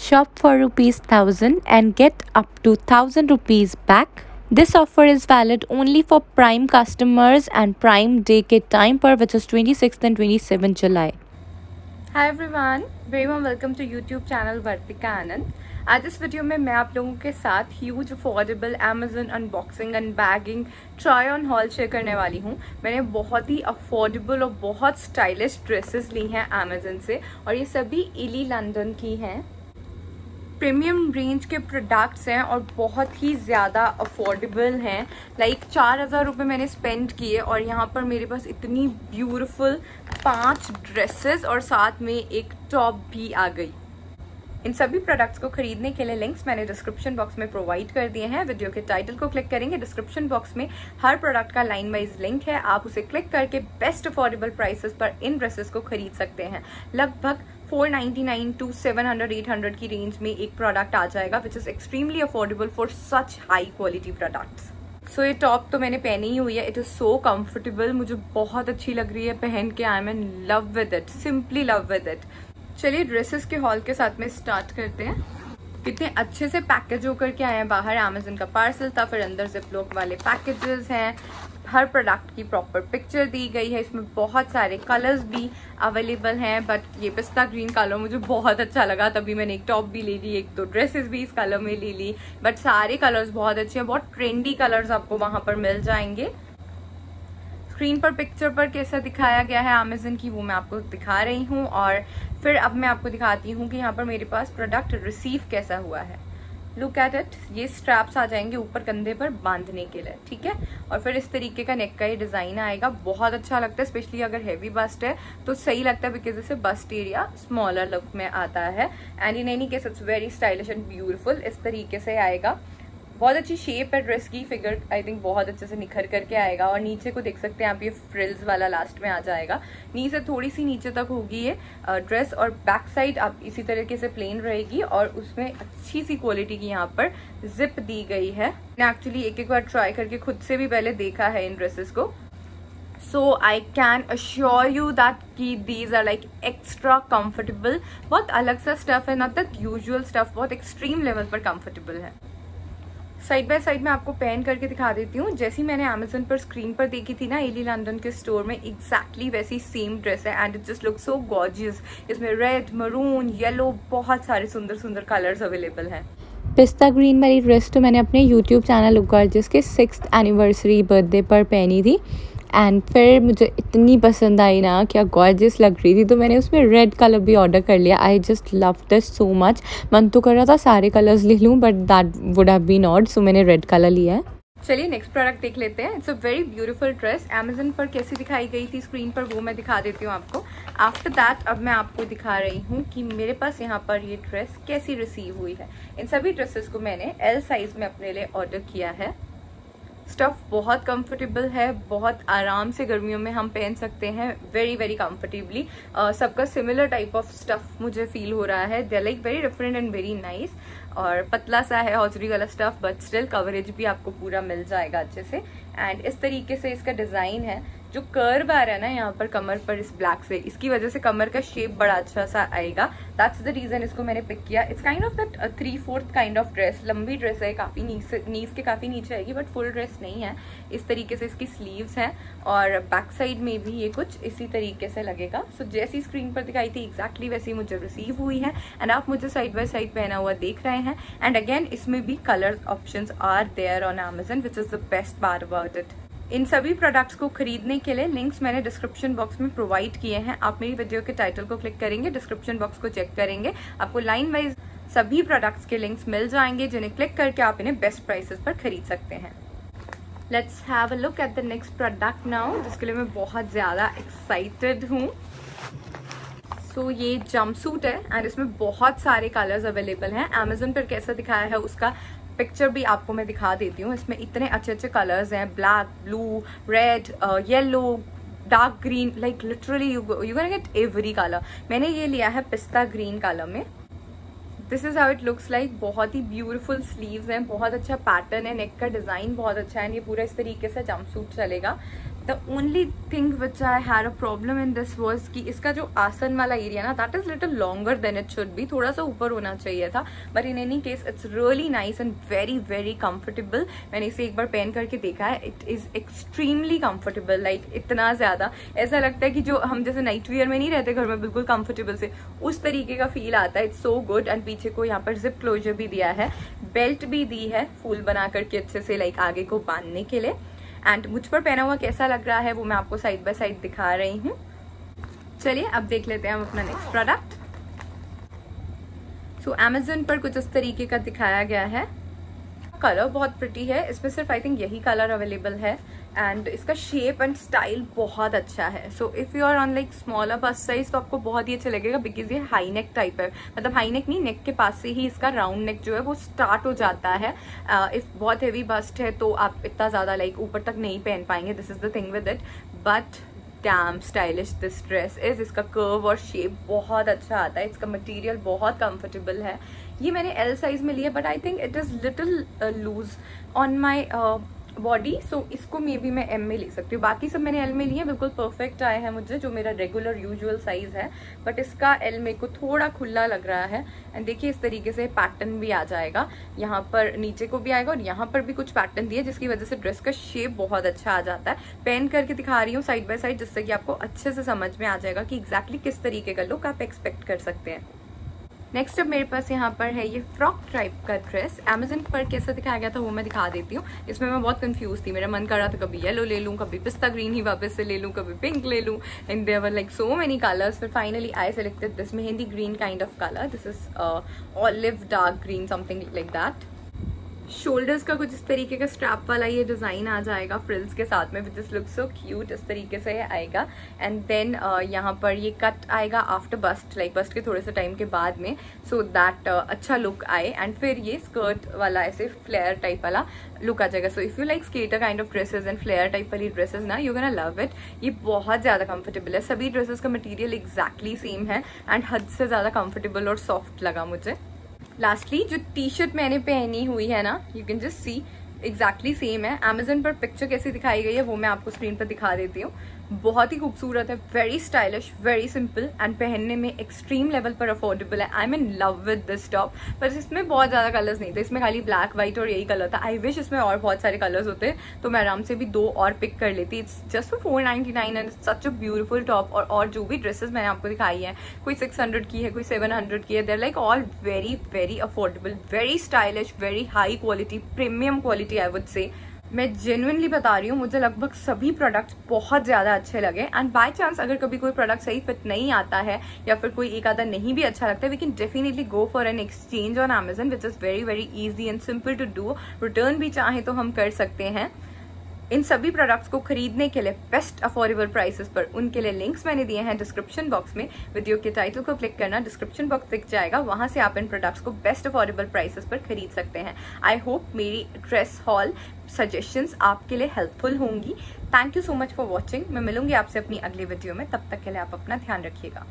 Shop for ₹1000 and get up to ₹1000 back. This offer is valid only for Prime customers and Prime Day के time पर, which is 26th and 27th July. Hi everyone, very warm welcome to YouTube channel Vartika Anand. आज इस video में मैं आप लोगों के साथ huge affordable Amazon unboxing and bagging try on hall share करने वाली हूँ। मैंने बहुत ही अफोर्डेबल और बहुत स्टाइलिश ड्रेसेस ली हैं Amazon से और ये सभी इली लंदन की हैं। प्रीमियम रेंज के प्रोडक्ट्स हैं और बहुत ही ज़्यादा अफोर्डेबल हैं। लाइक 4000 रुपये मैंने स्पेंड किए और यहाँ पर मेरे पास इतनी ब्यूटीफुल 5 ड्रेसेस और साथ में एक टॉप भी आ गई। इन सभी प्रोडक्ट्स को खरीदने के लिए लिंक्स मैंने डिस्क्रिप्शन बॉक्स में प्रोवाइड कर दिए हैं। वीडियो के टाइटल को क्लिक करेंगे, डिस्क्रिप्शन बॉक्स में हर प्रोडक्ट का लाइन वाइज लिंक है। आप उसे क्लिक करके बेस्ट अफोर्डेबल प्राइसेस पर इन ड्रेसेस को खरीद सकते हैं। लगभग 499 to 700-800 की रेंज में एक प्रोडक्ट आ जाएगा, which is extremely affordable for such high quality products. So ये टॉप तो मैंने पहनी ही हुई है। इट इज सो कंफर्टेबल, मुझे बहुत अच्छी लग रही है पहन के। I am in love with it, simply love with it. चलिए ड्रेसेस के हॉल के साथ में स्टार्ट करते हैं। कितने अच्छे से पैकेज होकर के आए हैं। बाहर Amazon का पार्सल था, फिर अंदर जिपलॉक वाले पैकेजेस हैं। हर प्रोडक्ट की प्रॉपर पिक्चर दी गई है। इसमें बहुत सारे कलर्स भी अवेलेबल हैं, बट ये पिस्ता ग्रीन कलर मुझे बहुत अच्छा लगा, तभी मैंने एक टॉप भी ले ली, एक दो ड्रेसेस भी इस कलर में ले ली। बट सारे कलर्स बहुत अच्छे हैं, बहुत ट्रेंडी कलर्स आपको वहां पर मिल जाएंगे। स्क्रीन पर पिक्चर पर कैसा दिखाया गया है Amazon की, वो मैं आपको दिखा रही हूँ। और फिर अब मैं आपको दिखाती हूँ कि यहाँ पर मेरे पास प्रोडक्ट रिसीव कैसा हुआ है। Look at it. ये स्ट्रैप्स आ जाएंगे ऊपर कंधे पर बांधने के लिए, ठीक है। और फिर इस तरीके का नेक का ये डिजाइन आएगा। बहुत अच्छा लगता है, स्पेशली अगर हैवी बस्ट है तो सही लगता है, बिकॉज इससे बस्ट एरिया स्मॉलर लुक में आता है। And in any case it's very stylish and beautiful. इस तरीके से आएगा। बहुत अच्छी शेप है ड्रेस की। फिगर आई थिंक बहुत अच्छे से निखर करके आएगा। और नीचे को देख सकते हैं आप, ये फ्रिल्स वाला लास्ट में आ जाएगा। नी से थोड़ी सी नीचे तक होगी ये ड्रेस। और बैक साइड आप इसी तरीके से प्लेन रहेगी और उसमें अच्छी सी क्वालिटी की यहाँ पर जिप दी गई है। मैंने एक्चुअली एक बार ट्राई करके खुद से भी पहले देखा है इन ड्रेसेस को। So I can assure you that कि these are like extra comfortable. बहुत अलग सा स्टफ है, नॉट दैट यूजुअल स्टफ। बहुत एक्सट्रीम लेवल पर कंफर्टेबल है। साइड बाय साइड मैं आपको पहन करके दिखा देती हूँ। जैसी मैंने Amazon पर स्क्रीन पर देखी थी ना इली लंदन के स्टोर में, एग्जैक्टली वैसी सेम ड्रेस है। And it just look so gorgeous. इसमें रेड, मरून, येलो, बहुत सारे सुंदर सुंदर कलर्स अवेलेबल हैं। पिस्ता ग्रीन वाली ड्रेस तो मैंने अपने YouTube चैनल गॉर्जियस के 6th एनिवर्सरी बर्थडे पर पहनी थी। एंड फिर मुझे इतनी पसंद आई ना, क्या गॉर्जियस लग रही थी, तो मैंने उसमें रेड कलर भी ऑर्डर कर लिया। I just love this so much. मन तो कर रहा था सारे कलर्स ले लूँ, but that would have been odd, so मैंने रेड कलर लिया है। चलिए नेक्स्ट प्रोडक्ट देख लेते हैं। It's a very beautiful dress. Amazon पर कैसी दिखाई गई थी स्क्रीन पर, वो मैं दिखा देती हूँ आपको। आफ्टर दैट अब मैं आपको दिखा रही हूँ कि मेरे पास यहाँ पर ये ड्रेस कैसी रिसीव हुई है। इन सभी ड्रेसेस को मैंने L साइज में अपने लिए ऑर्डर किया है। स्टफ बहुत कंफर्टेबल है, बहुत आराम से गर्मियों में हम पहन सकते हैं, वेरी वेरी कंफर्टेबली। सबका सिमिलर टाइप ऑफ स्टफ मुझे फील हो रहा है। They like very different and very nice. और पतला सा है हौजरी वाला स्टफ, बट स्टिल कवरेज भी आपको पूरा मिल जाएगा अच्छे से। एंड इस तरीके से इसका डिजाइन है। जो कर्व आ रहा है ना यहाँ पर कमर पर इस ब्लैक से, इसकी वजह से कमर का शेप बड़ा अच्छा सा आएगा। दैट्स द रीजन इसको मैंने पिक किया। It's kind of that 3/4 kind of dress. लंबी ड्रेस है, काफी नीज के काफी नीचे आएगी, बट फुल ड्रेस नहीं है। इस तरीके से इसकी स्लीव्स हैं और बैक साइड में भी ये कुछ इसी तरीके से लगेगा। सो जैसी स्क्रीन पर दिखाई थी एग्जैक्टली वैसी मुझे रिसीव हुई है। एंड आप मुझे साइड बाय साइड पहना हुआ देख रहे हैं। एंड अगेन इसमें भी colour options are there on Amazon, which is the best part about it. इन सभी प्रोडक्ट्स को खरीदने के लिए लिंक्स मैंने डिस्क्रिप्शन बॉक्स में प्रोवाइड किए हैं। आप मेरी वीडियो के टाइटल को क्लिक करेंगे, डिस्क्रिप्शन बॉक्स को चेक करेंगे, आपको लाइन वाइज सभी प्रोडक्ट्स के लिंक्स मिल जाएंगे, जिन्हें क्लिक करके आप इन्हें बेस्ट प्राइसेस पर खरीद सकते हैं। Let's have a look at the next product now, जिसके लिए मैं बहुत ज्यादा एक्साइटेड हूँ। सो ये जंपसूट है एंड इसमें बहुत सारे कलर्स अवेलेबल हैं। Amazon पर कैसा दिखाया है उसका पिक्चर भी आपको मैं दिखा देती हूँ। इसमें इतने अच्छे अच्छे कलर्स हैं, black, blue, red, yellow, dark green, like literally you can get every colour. मैंने ये लिया है पिस्ता ग्रीन कलर में। This is how it looks like. बहुत ही ब्यूटीफुल स्लीव्स हैं, बहुत अच्छा पैटर्न है, नेक का डिजाइन बहुत अच्छा है। ये पूरा इस तरीके से जंपसूट चलेगा। The only thing which I had a problem in this was कि इसका जो आसन वाला एरिया ना, that is little longer than it should be, थोड़ा सा ऊपर होना चाहिए था, but in any case it's really nice and very very comfortable. मैंने इसे एक बार पहन करके देखा है, it is extremely comfortable, like इतना ज्यादा ऐसा लगता है कि जो हम जैसे नाइट वियर में नहीं रहते घर में बिल्कुल कंफर्टेबल से, उस तरीके का फील आता है। It's so good. एंड पीछे को यहाँ पर जिप क्लोजर भी दिया है, बेल्ट भी दी है फूल बना करके अच्छे से, लाइक आगे को बांधने के लिए। एंड मुझ पर पहना हुआ कैसा लग रहा है वो मैं आपको साइड बाय साइड दिखा रही हूँ। चलिए अब देख लेते हैं हम अपना नेक्स्ट प्रोडक्ट। सो अमेजन पर कुछ इस तरीके का दिखाया गया है। कलर बहुत प्रिटी है, इसमें सिर्फ आई थिंक यही कलर अवेलेबल है। एंड इसका शेप एंड स्टाइल बहुत अच्छा है। So if you are on like smaller bust size तो आपको बहुत ही अच्छा लगेगा, बिकॉज ये हाई नेक टाइप है, मतलब हाई नेक नहीं, नेक के पास से ही इसका राउंड नेक जो है वो स्टार्ट हो जाता है। इफ बहुत हेवी बस्ट है तो आप इतना ज्यादा लाइक ऊपर तक नहीं पहन पाएंगे, this is the thing with it, but dam stylish this dress is. इसका कर्व और शेप बहुत अच्छा आता है, इसका मटेरियल बहुत कंफर्टेबल है। ये मैंने एल साइज में लिया, but I think it is little loose on my body, so इसको मे बी मैं एम में ले सकती हूँ। बाकी सब मैंने एल में लिए, बिल्कुल परफेक्ट आए हैं मुझे, जो मेरा रेगुलर यूजुअल साइज है, बट इसका एल मेरे को थोड़ा खुला लग रहा है। एंड देखिए इस तरीके से पैटर्न भी आ जाएगा, यहाँ पर नीचे को भी आएगा और यहाँ पर भी कुछ पैटर्न दिया, जिसकी वजह से ड्रेस का शेप बहुत अच्छा आ जाता है। पहन करके दिखा रही हूँ साइड बाय साइड, जिससे कि आपको अच्छे से समझ में आ जाएगा कि एग्जैक्टली किस तरीके का लुक आप एक्सपेक्ट कर सकते हैं। नेक्स्ट अब मेरे पास यहाँ पर है ये फ्रॉक टाइप का ड्रेस। अमेजन पर कैसा दिखाया गया था वो मैं दिखा देती हूँ। इसमें मैं बहुत कंफ्यूज थी, मेरा मन कर रहा था कभी येलो ले लूँ, कभी पिस्ता ग्रीन ही वापस से ले लूँ, कभी पिंक ले लूँ, and there were like so many colours. फिर finally I selected this mehndi green kind of colour. This is olive dark green, something like that. Shoulders का कुछ इस तरीके का स्ट्रैप वाला ये डिजाइन आ जाएगा फ्रिल्स के साथ में, which is look so cute. इस तरीके से ये आएगा। एंड देन यहाँ पर ये कट आएगा आफ्टर बस्ट, लाइक बस्ट के थोड़े से टाइम के बाद में, सो दैट अच्छा लुक आए। एंड फिर ये स्कर्ट वाला ऐसे फ्लेयर टाइप वाला लुक आ जाएगा। So if you like skater kind of dresses and flare type वाली ड्रेसेस ना, यू गोना लव इट। ये बहुत ज्यादा कंफर्टेबल है, सभी ड्रेसेस का मटेरियल एग्जैक्टली सेम है एंड हद से ज्यादा कंफर्टेबल और सॉफ्ट लगा मुझे। लास्टली जो टी शर्ट मैंने पहनी हुई है ना, you can just see exactly same है। अमेजन पर पिक्चर कैसी दिखाई गई है वो मैं आपको स्क्रीन पर दिखा देती हूँ। बहुत ही खूबसूरत है, very stylish, very simple and पहनने में एक्सट्रीम लेवल पर अफोर्डेबल है। I am in love with this top. पर इसमें बहुत ज्यादा कलर्स नहीं थे, इसमें खाली ब्लैक व्हाइट और यही कलर था। आई विश इसमें और बहुत सारे कलर्स होते तो मैं आराम से भी 2 और पिक कर लेती। It's just for 499 and such a beautiful top. और जो भी ड्रेसेस मैंने आपको दिखाई है, कोई 600 की है, कोई 700 की है, there like all very very affordable, very stylish, very high quality, premium quality I would say. मैं जेन्युइनली बता रही हूँ, मुझे लगभग सभी प्रोडक्ट्स बहुत ज्यादा अच्छे लगे। एंड बाय चांस अगर कभी कोई प्रोडक्ट सही फिट नहीं आता है या फिर कोई एक आधा नहीं भी अच्छा लगता है, we can definitely go for an exchange on Amazon, which is very very easy and simple to do. Return भी चाहे तो हम कर सकते हैं। इन सभी प्रोडक्ट्स को खरीदने के लिए बेस्ट अफोर्डेबल प्राइसेस पर उनके लिए लिंक्स मैंने दिए हैं डिस्क्रिप्शन बॉक्स में। वीडियो के टाइटल को क्लिक करना, डिस्क्रिप्शन बॉक्स दिख जाएगा, वहां से आप इन प्रोडक्ट्स को बेस्ट अफोर्डेबल प्राइसेस पर खरीद सकते हैं। आई होप मेरी ड्रेस हॉल सजेशंस आपके लिए हेल्पफुल होंगी। Thank you so much for watching. मैं मिलूंगी आपसे अपनी अगली वीडियो में, तब तक के लिए आप अपना ध्यान रखिएगा।